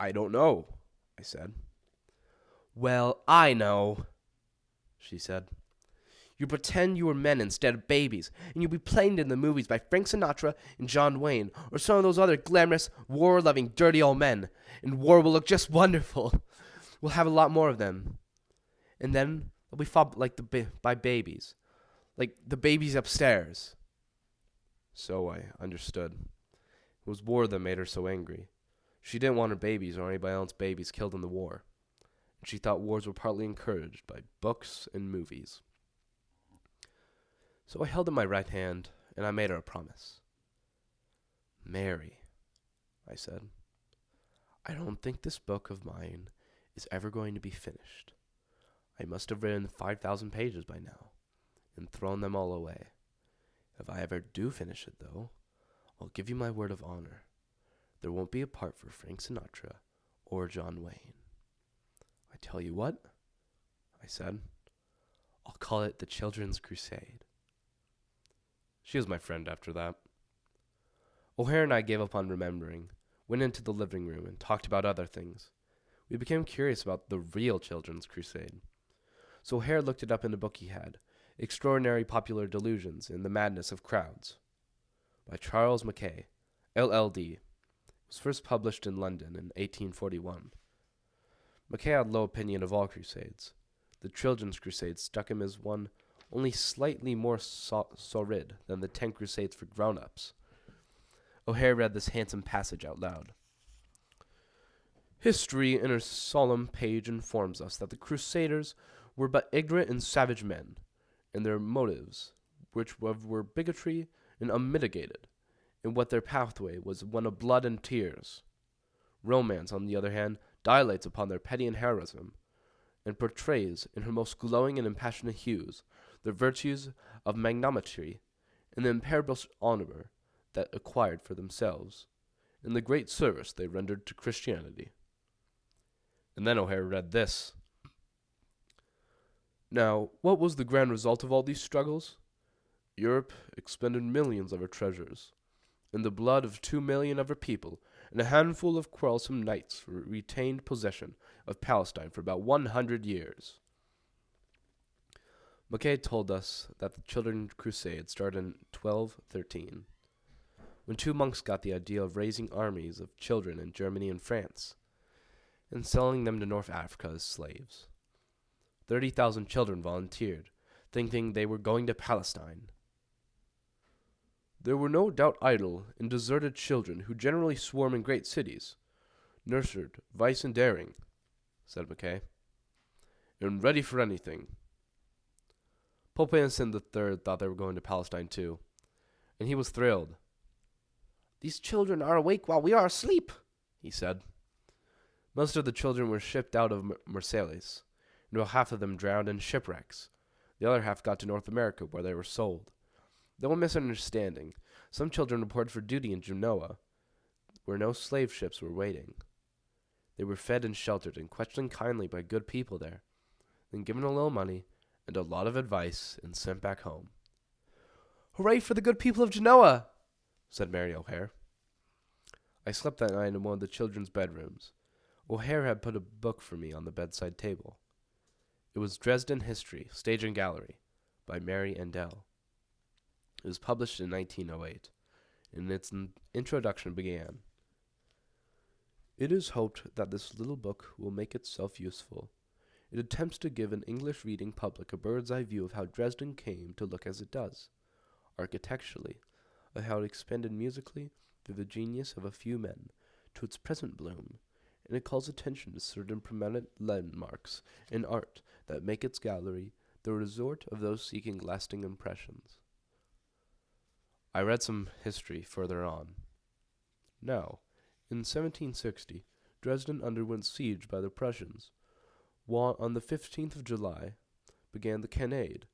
I don't know, I said. Well, I know, she said. You pretend you were men instead of babies, and you'll be played in the movies by Frank Sinatra and John Wayne, or some of those other glamorous, war-loving, dirty old men, and war will look just wonderful. We'll have a lot more of them. And then they'll be fought by babies, like the babies upstairs. So I understood. It was war that made her so angry. She didn't want her babies or anybody else's babies killed in the war. And she thought wars were partly encouraged by books and movies. So I held up my right hand, and I made her a promise. Mary, I said, I don't think this book of mine is ever going to be finished. I must have written 5,000 pages by now, and thrown them all away. If I ever do finish it, though, I'll give you my word of honor. There won't be a part for Frank Sinatra or John Wayne. I tell you what, I said, I'll call it the Children's Crusade. She was my friend after that. O'Hare and I gave up on remembering, went into the living room, and talked about other things. We became curious about the real Children's Crusade. So O'Hare looked it up in a book he had, Extraordinary Popular Delusions and the Madness of Crowds, by Charles Mackay, LL.D. It was first published in London in 1841. Mackay had low opinion of all crusades. The Children's Crusade struck him as one only slightly more sordid than the 10 Crusades for grown-ups. O'Hare read this handsome passage out loud. History in a solemn page informs us that the Crusaders were but ignorant and savage men, and their motives, which were bigotry and unmitigated, and what their pathway was one of blood and tears. Romance, on the other hand, dilates upon their petty and heroism, and portrays in her most glowing and impassioned hues the virtues of magnanimity and the imperishable honor that acquired for themselves, and the great service they rendered to Christianity. And then O'Hare read this. Now, what was the grand result of all these struggles? Europe expended millions of her treasures, and the blood of 2 million of her people, and a handful of quarrelsome knights retained possession of Palestine for about 100 years. Mackay told us that the Children's Crusade started in 1213, when 2 monks got the idea of raising armies of children in Germany and France, and selling them to North Africa as slaves. 30,000 children volunteered, thinking they were going to Palestine. There were no doubt idle and deserted children who generally swarm in great cities, nurtured vice and daring, said Mackay, and ready for anything. Pope Innocent III thought they were going to Palestine too, and he was thrilled. These children are awake while we are asleep, he said. Most of the children were shipped out of Marseilles, and about half of them drowned in shipwrecks. The other half got to North America, where they were sold. There was a misunderstanding. Some children reported for duty in Genoa, where no slave ships were waiting. They were fed and sheltered and questioned kindly by good people there, then given a little money and a lot of advice and sent back home. Hooray for the good people of Genoa, said Mary O'Hare. I slept that night in one of the children's bedrooms. O'Hare had put a book for me on the bedside table. It was Dresden History, Stage and Gallery, by Mary Endell. It was published in 1908, and its introduction began. It is hoped that this little book will make itself useful. It attempts to give an English reading public a bird's-eye view of how Dresden came to look as it does, architecturally, of how it expanded musically through the genius of a few men to its present bloom, and it calls attention to certain prominent landmarks in art that make its gallery the resort of those seeking lasting impressions. I read some history further on. Now, in 1760, Dresden underwent siege by the Prussians. On the 15th of July began the cannonade.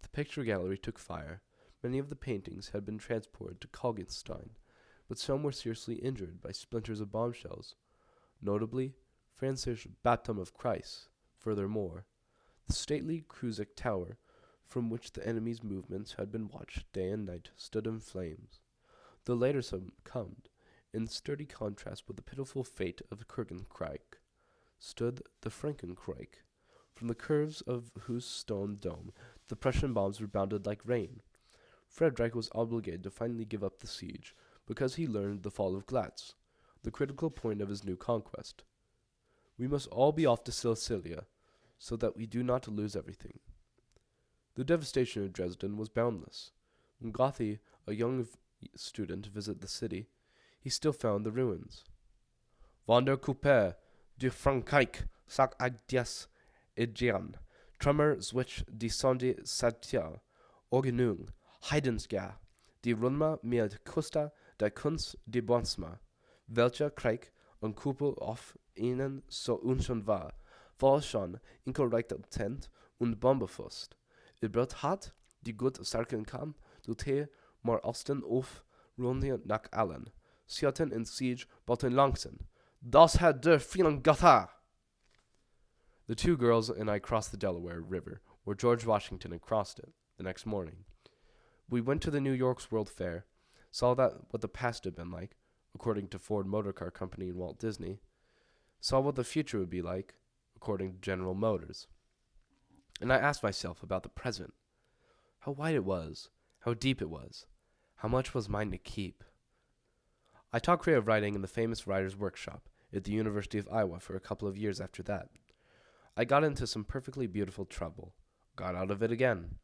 The picture gallery took fire. Many of the paintings had been transported to Kalgenstein, but some were seriously injured by splinters of bombshells, notably Francis' Baptism of Christ. Furthermore, the stately Kruszek Tower, from which the enemy's movements had been watched day and night, stood in flames. The latter succumbed, In sturdy contrast with the pitiful fate of Kurgenkreik stood the Frankenkreik, from the curves of whose stone dome the Prussian bombs rebounded like rain. Frederick was obligated to finally give up the siege because he learned the fall of Glatz, the critical point of his new conquest. We must all be off to Sicilia, so that we do not lose everything. The devastation of Dresden was boundless. When Gothi, a young student, visited the city, he still found the ruins. Von der Kuppe, de Frankreich, sac agdias Aegean, Tremor zwich die Sonde Satia, Orgenung, Heidensga, die Runma mit Kusta der Kunst de Bonsma, welcher Krieg und Kuppel auf ihnen so unschön war, voll schon inkorrektent und bombefust. Übert hat die gut starken kam, du te mar Osten auf Runde nach allen, Sjöten in siege boten langsen. Das hat der vielen Gotha! The two girls and I crossed the Delaware River, where George Washington had crossed it, the next morning. We went to the New York's World Fair, saw what the past had been like, according to Ford Motor Car Company and Walt Disney, saw what the future would be like, according to General Motors. And I asked myself about the present. How wide it was, how deep it was, how much was mine to keep. I taught creative writing in the famous writer's workshop at the University of Iowa for a couple of years after that. I got into some perfectly beautiful trouble, got out of it again.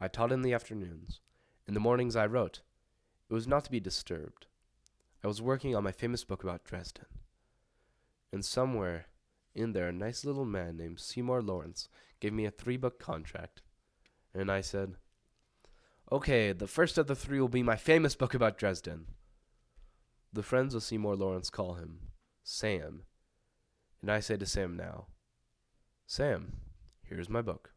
I taught in the afternoons. In the mornings I wrote. It was not to be disturbed. I was working on my famous book about Dresden. And somewhere in there a nice little man named Seymour Lawrence gave me a 3-book contract. And I said, "Okay, the first of the 3 will be my famous book about Dresden." The friends of Seymour Lawrence call him Sam. And I say to Sam now, "Sam, here's my book."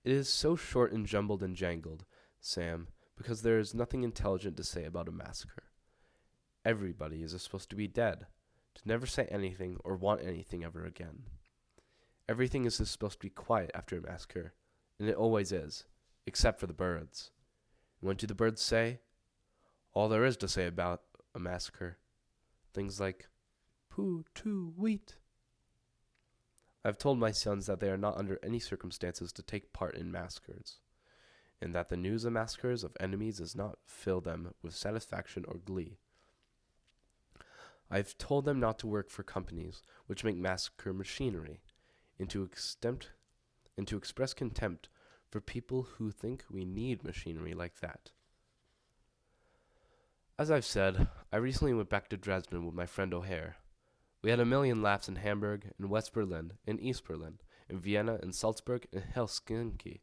It is so short and jumbled and jangled, Sam, because there is nothing intelligent to say about a massacre. Everybody is supposed to be dead, to never say anything or want anything ever again. Everything is supposed to be quiet after a massacre, and it always is, except for the birds. And what do the birds say? All there is to say about a massacre. Things like, "Pooh, too, wheat." I have told my sons that they are not under any circumstances to take part in massacres, and that the news of massacres of enemies does not fill them with satisfaction or glee. I have told them not to work for companies which make massacre machinery, and to express contempt for people who think we need machinery like that. As I've said, I recently went back to Dresden with my friend O'Hare. We had a million laughs in Hamburg, in West Berlin, in East Berlin, in Vienna, in Salzburg, in Helsinki,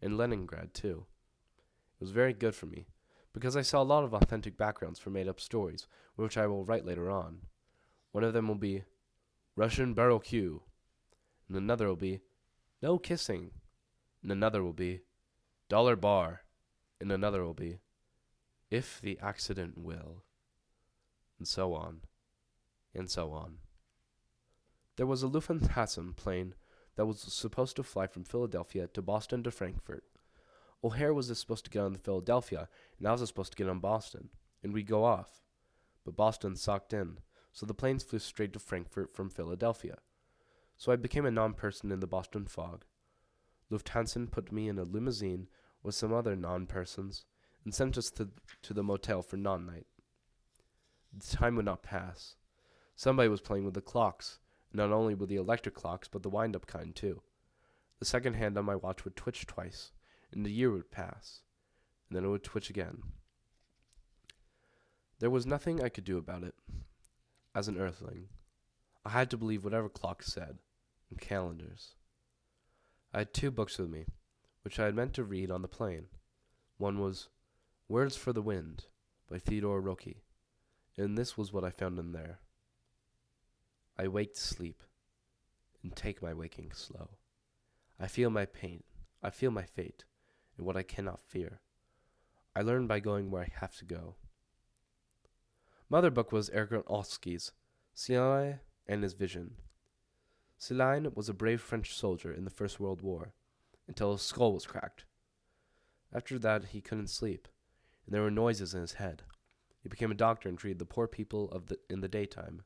in Leningrad, too. It was very good for me, because I saw a lot of authentic backgrounds for made-up stories, which I will write later on. One of them will be Russian barbecue, and another will be no kissing, and another will be dollar bar, and another will be if the accident will, and so on, and so on. There was a Lufthansa plane that was supposed to fly from Philadelphia to Boston to Frankfurt. O'Hare was supposed to get on Philadelphia, and I was supposed to get on Boston, and we'd go off. But Boston sucked in, so the planes flew straight to Frankfurt from Philadelphia. So I became a non-person in the Boston fog. Lufthansa put me in a limousine with some other non-persons, and sent us to the motel for non-night. The time would not pass. Somebody was playing with the clocks, and not only with the electric clocks, but the wind-up kind, too. The second hand on my watch would twitch twice, and a year would pass, and then it would twitch again. There was nothing I could do about it. As an earthling, I had to believe whatever clocks said, and calendars. I had 2 books with me, which I had meant to read on the plane. One was Words for the Wind by Theodore Roque, and this was what I found in there. I wake to sleep, and take my waking slow. I feel my pain, I feel my fate, and what I cannot fear. I learn by going where I have to go. My other book was Erkran Olski's Celine and His Vision. Celine was a brave French soldier in the First World War, until his skull was cracked. After that he couldn't sleep, and there were noises in his head. He became a doctor and treated the poor people in the daytime.